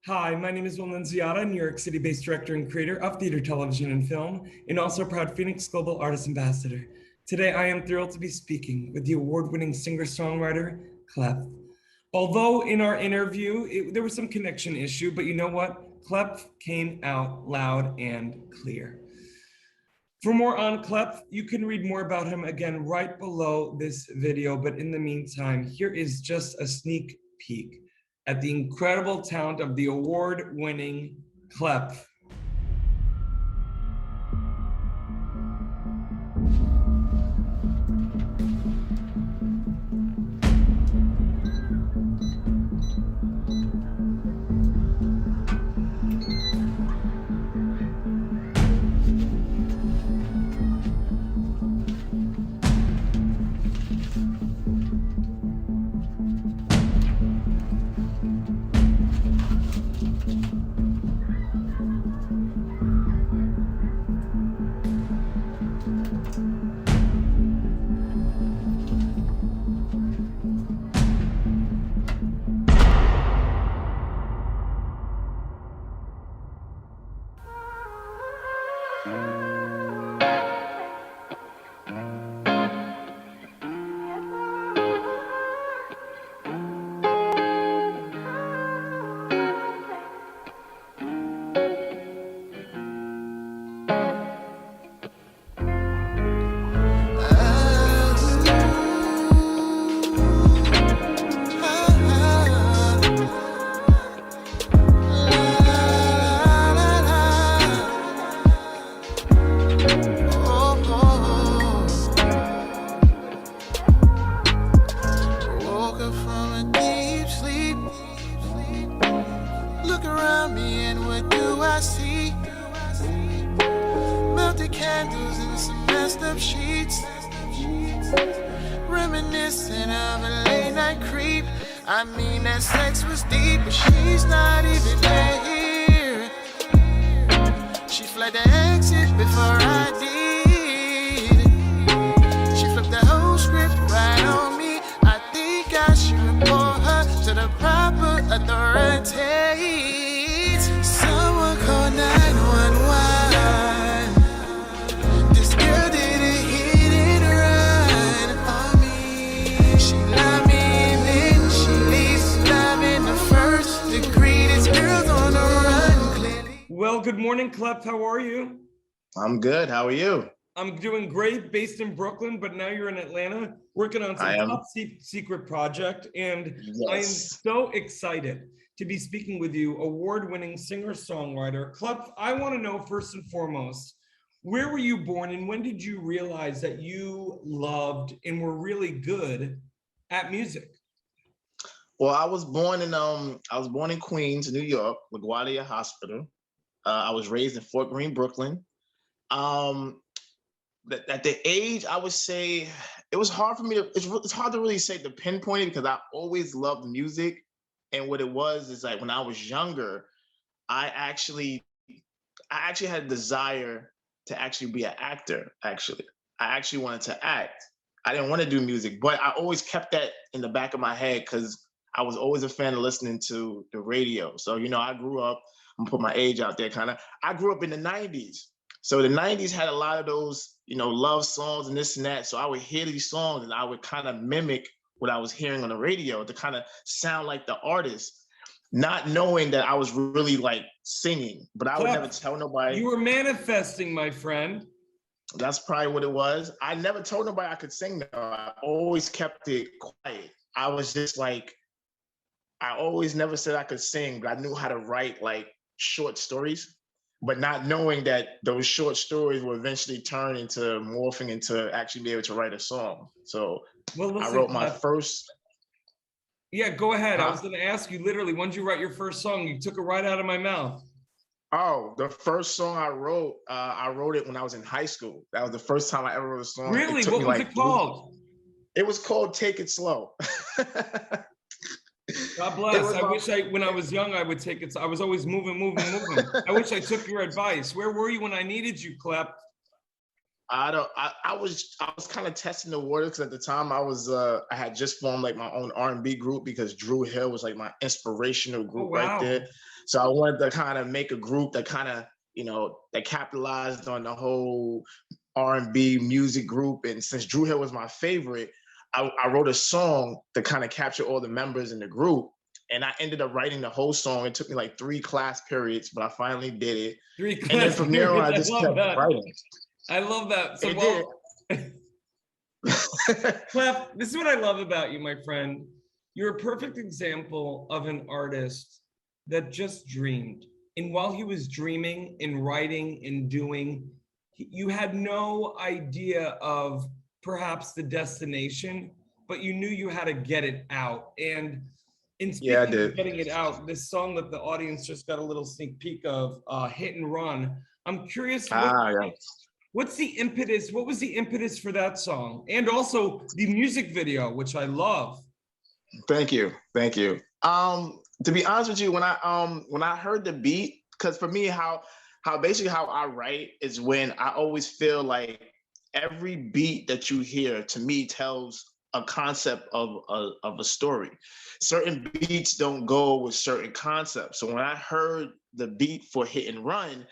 Hi, my name is Will Nunziata, New York City-based director and creator of theater, television, and film, and also a proud FENIX Global Artist Ambassador. Today, I am thrilled to be speaking with the award-winning singer-songwriter, CLE'PH. Although in our interview, there was some connection issue, but you know what? CLE'PH came out loud and clear. For more on CLE'PH, you can read more about him again right below this video, but in the meantime, here is just a sneak peek at the incredible talent of the award-winning CLE'PH. Candles and some messed up sheets, reminiscent of a late night creep. I mean that sex was deep, but she's not even here. She fled the exit before I did. She flipped the whole script right on me. I think I should report her to the proper authorities. Someone call 911. Well, good morning, CLE'PH. How are you? I'm good. How are you? I'm doing great, based in Brooklyn, but now you're in Atlanta, working on some top secret project. And yes, I am so excited to be speaking with you, award-winning singer-songwriter. CLE'PH, I want to know first and foremost, where were you born and when did you realize that you loved and were really good at music? Well, I was born in Queens, New York, LaGuardia Hospital. I was raised in Fort Greene, Brooklyn. At the age, I would say, it was hard for me to, it's hard to really say to pinpoint it because I always loved music. And what it was is like when I was younger, I actually had a desire to actually be an actor, actually. I actually wanted to act. I didn't want to do music, but I always kept that in the back of my head because I was always a fan of listening to the radio. So, you know, I grew up, I'm gonna put my age out there kind of. I grew up in the 90s. So the 90s had a lot of those, you know, love songs and this and that. So I would hear these songs and I would kind of mimic what I was hearing on the radio to kind of sound like the artist, not knowing that I was really like singing, but I would never tell nobody. You were manifesting, my friend. That's probably what it was. I never told nobody I could sing though. I always kept it quiet. I was just like, I always never said I could sing, but I knew how to write like short stories, but not knowing that those short stories will eventually turn into morphing into actually be able to write a song. So listen, I wrote my first. Yeah, go ahead. I was going to ask you literally, when did you write your first song? You took it right out of my mouth. Oh, the first song I wrote it when I was in high school. That was the first time I ever wrote a song. Really? What was it called? It was called Take It Slow. God bless. I wish when I was young, I would take it. I was always moving. I wish I took your advice. Where were you when I needed you, CLE'PH? I was kind of testing the water because at the time I had just formed like my own R&B group because Drew Hill was like my inspirational Oh, group right wow. there. So I wanted to kind of make a group that kind of, that capitalized on the whole R&B music group. And since Drew Hill was my favorite, I wrote a song to kind of capture all the members in the group. And I ended up writing the whole song. It took me like 3 class periods, but I finally did it. 3 And then class from there on, I periods. just I love kept that. writing. I love that. So, It well, did. CLE'PH, this is what I love about you, my friend. You're a perfect example of an artist that just dreamed. And while he was dreaming and writing and doing, you had no idea of perhaps the destination, but you knew you had to get it out. And in Yeah, I speaking of did. getting it out, this song that the audience just got a little sneak peek of, Hit and Run, I'm curious, Yeah. what's the impetus? What was the impetus for that song? And also the music video, which I love. Thank you. To be honest with you, when I heard the beat, because for me, how basically how I write is when I always feel like every beat that you hear to me tells a concept of a story. Certain beats don't go with certain concepts. So when I heard the beat for Hit and Run,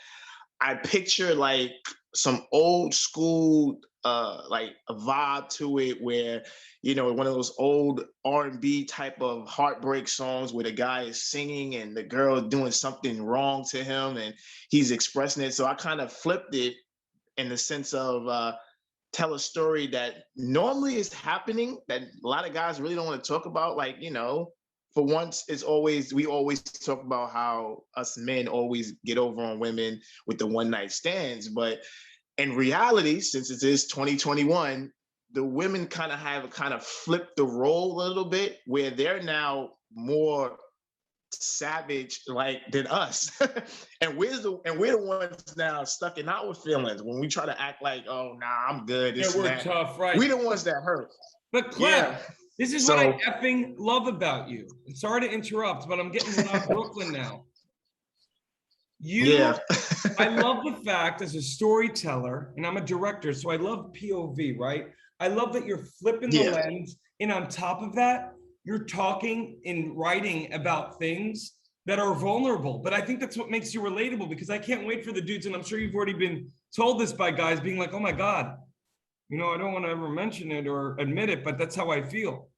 I picture like some old school like a vibe to it where, one of those old R&B type of heartbreak songs where the guy is singing and the girl doing something wrong to him and he's expressing it. So I kind of flipped it in the sense of tell a story that normally is happening that a lot of guys really don't want to talk about. Like, for once, we always talk about how us men always get over on women with the one night stands. But in reality, since it is 2021, the women kind of flipped the role a little bit where they're now more savage like than us. and we're the ones now stuck in our feelings when we try to act like, oh nah, I'm good. Yeah, we're tough, right? We the ones that hurt. But CLE'PH, this is what I effing love about you. Sorry to interrupt, but I'm getting Loud Brooklyn now. I love the fact as a storyteller, and I'm a director, so I love POV, right? I love that you're flipping the lens, and on top of that, you're talking and writing about things that are vulnerable. But I think that's what makes you relatable, because I can't wait for the dudes, and I'm sure you've already been told this by guys being like, oh my God, I don't want to ever mention it or admit it, but that's how I feel.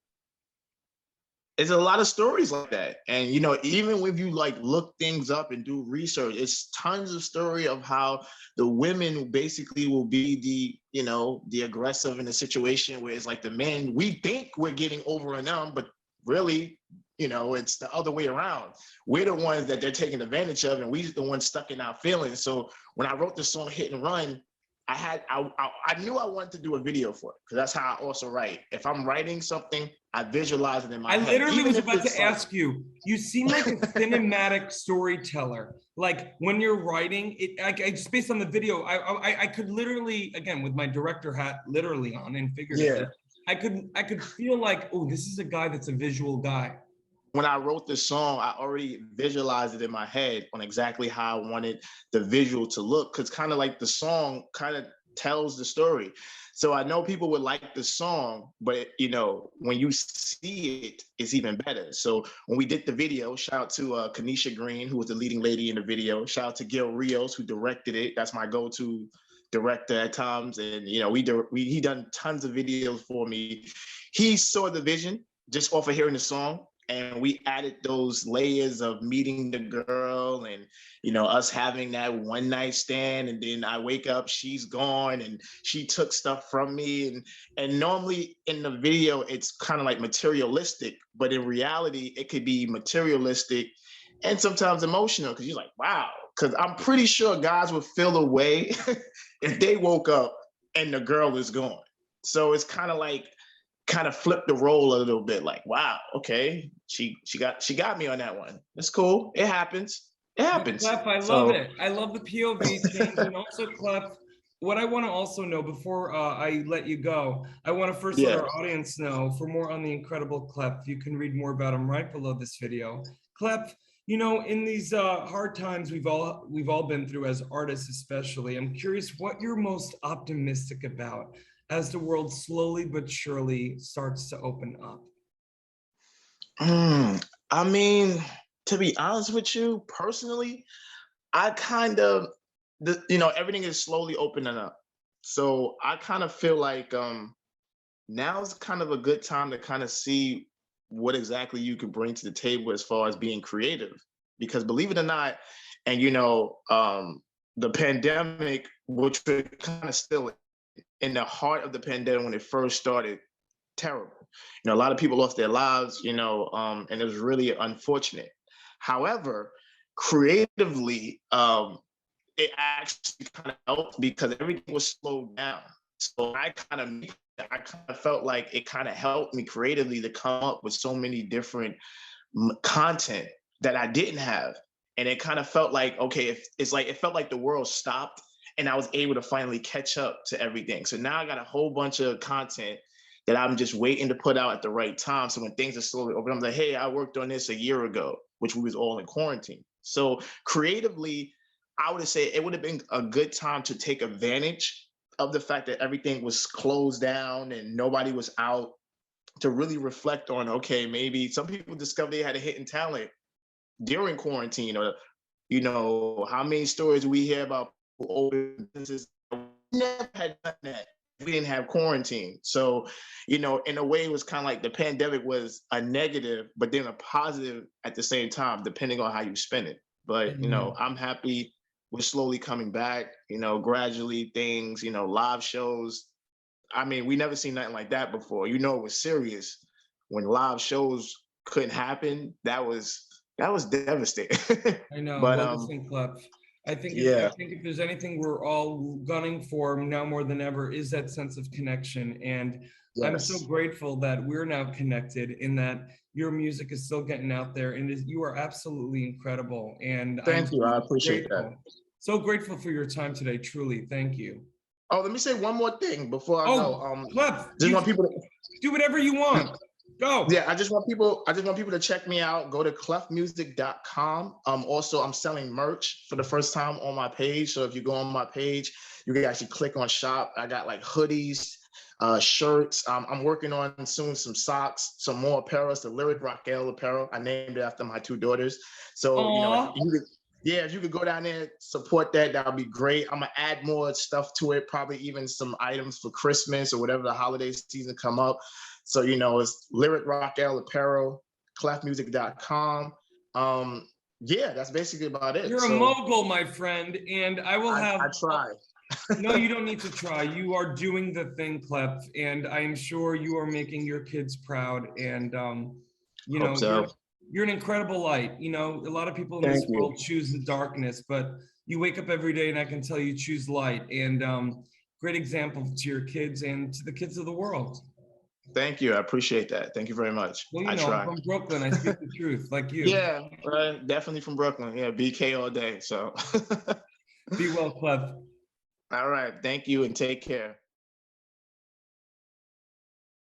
It's a lot of stories like that. And, even when you like look things up and do research, it's tons of story of how the women basically will be the aggressive in a situation where it's like the men, we think we're getting over on them, but really, it's the other way around. We're the ones that they're taking advantage of, and we're the ones stuck in our feelings. So when I wrote the song Hit and Run, I knew I wanted to do a video for it, because that's how I also write. If I'm writing something, I visualize it in my head. I literally was about to ask you, you seem like a cinematic storyteller. Like when you're writing, just based on the video, I could literally, again, with my director hat literally on and figuratively, I could feel like, oh, this is a guy that's a visual guy. When I wrote this song, I already visualized it in my head on exactly how I wanted the visual to look, because kind of like the song kind of tells the story. So I know people would like the song, but when you see it, it's even better. So when we did the video, shout out to Kanisha Green, who was the leading lady in the video. Shout out to Gil Rios, who directed it. That's my go-to director at times. And he done tons of videos for me. He saw the vision just off of hearing the song. And we added those layers of meeting the girl and, us having that one night stand. And then I wake up, she's gone and she took stuff from me. And normally in the video, it's kind of like materialistic, but in reality, it could be materialistic and sometimes emotional, because you're like, wow, because I'm pretty sure guys would feel a way if they woke up and the girl is gone. So it's kind of flip the role a little bit, like, wow, okay, she got me on that one. That's cool. It happens. CLE'PH, I love it. I love the POV change. And also, CLE'PH, what I want to also know before I let you go, I want to first let our audience know, for more on the incredible CLE'PH, you can read more about him right below this video. CLE'PH, You know, in these hard times we've all been through as artists, especially, I'm curious what you're most optimistic about as the world slowly but surely starts to open up. I mean, to be honest with you, personally, I kind of, everything is slowly opening up. So I kind of feel like now's kind of a good time to kind of see what exactly you can bring to the table as far as being creative. Because believe it or not, and the pandemic, which we're kind of still in the heart of the pandemic when it first started, terrible. A lot of people lost their lives, and it was really unfortunate. However, creatively, it actually kind of helped because everything was slowed down. So I kind of felt like it kind of helped me creatively to come up with so many different content that I didn't have. And it kind of felt like, okay, it's like it felt like the world stopped and I was able to finally catch up to everything. So now I got a whole bunch of content that I'm just waiting to put out at the right time. So when things are slowly open, I'm like, hey, I worked on this a year ago, which we was all in quarantine. So creatively, I would say it would have been a good time to take advantage of the fact that everything was closed down and nobody was out, to really reflect on, okay, maybe some people discovered they had a hidden talent during quarantine, or how many stories we hear about people open businesses never had done that if we didn't have quarantine. So, in a way, it was kind of like the pandemic was a negative, but then a positive at the same time, depending on how you spin it. But, Mhm. I'm happy we're slowly coming back, gradually things, live shows. I mean, we never seen nothing like that before. It was serious when live shows couldn't happen. That was devastating. I know. But Well, listen, CLE'PH, I yeah, think if there's anything we're all gunning for now more than ever is that sense of connection. And I'm so yes. grateful that we're now connected in that your music is still getting out there and you are absolutely incredible. And I'm Thank you. I appreciate that. so grateful for your time today. Truly. Thank you. Oh, let me say one more thing before I go. Oh, CLE'PH, Just you want people to do whatever you want. Go. Yeah, I just want people to check me out. Go to clephmusic.com. Also, I'm selling merch for the first time on my page. So if you go on my page, you can actually click on shop. I got like hoodies, shirts. I'm working on soon some socks, some more apparel. It's the Lyric Raquel apparel. I named it after my two daughters. So, if Aw. you could, yeah, if you could go down there, support that would be great. I'm gonna add more stuff to it, probably even some items for Christmas or whatever the holiday season come up. So, it's Lyric Raquel apparel, clephmusic.com. Yeah, that's basically about it. You're a So mogul, my friend, and I will I have. try. No, you don't need to try. You are doing the thing, CLE'PH, and I am sure you are making your kids proud. And Hope so. you're an incredible light. A lot of people in Thank this you. world choose the darkness, but you wake up every day, and I can tell you choose light. And great example to your kids and to the kids of the world. Thank you. I appreciate that. Thank you very much. Well, I I'm try. from Brooklyn. I speak the truth, like you. Yeah, definitely from Brooklyn. Yeah, BK all day. So, Be well, CLE'PH. all right. Thank you and take care.